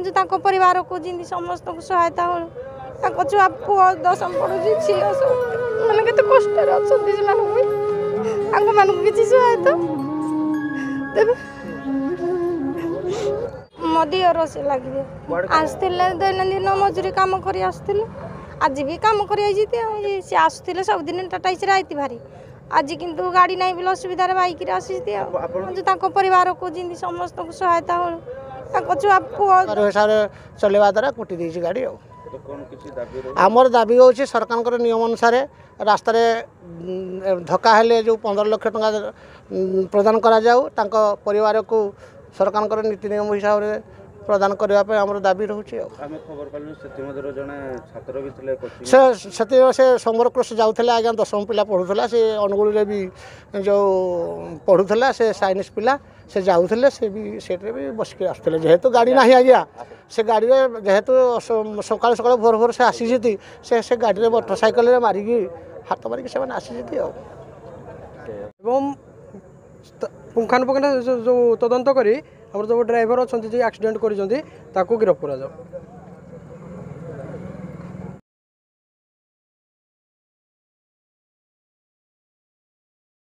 जो ताको परिवार को जिंदी समस्त को सहायता हो ताको छुआ पुओ 10वीं पढ़ुची झियो सब माने केते कष्ट रे अछंती से माने ताको माने किछि सहायता देबे मोदी और से लागिबे आस्थिले दैनंदिन मजूरी काम करी आस्थिले आज भी काम करी आइजिते से आस्थिले सब दिन टाटा से आइति भारी आज किंतु गाड़ी नहीं बिल असुविधा बाइक रे आसीते जो ताको परिवार को जिंदी समस्त को सहायता हो ताको छुआ पुओ हिसाब चलेवा द्वारा कुटी देछि गाड़ी आमर दाबी हो सरकार नियम अनुसार रास्तार धक्का हेले जो 15 लाख टंका प्रदान करा जाऊ तांको परिवार को सरकार नीति नियम हिसाब से प्रदान करने आम दाबी रोचे से समर क्रॉस जाऊला आज्ञा 10वीं पिला पढ़ुला से अनुगुल भी जो पढ़ुला से साइंस पिला से जाऊले से भी सेट्रे भी बसिक आसुले जेहेतु गाड़ी ना आज्ञा से गाड़ी जेहेतु सकाल सकाल भोर भोर से आसी से गाड़ी में मोटरसाइकेल मारिकी हाथ मारिकी से आसी पुंखानुपुंख जो तदंत करी जो ड्राइवर अच्छा एक्सीडेंट कर गिरफ्त करा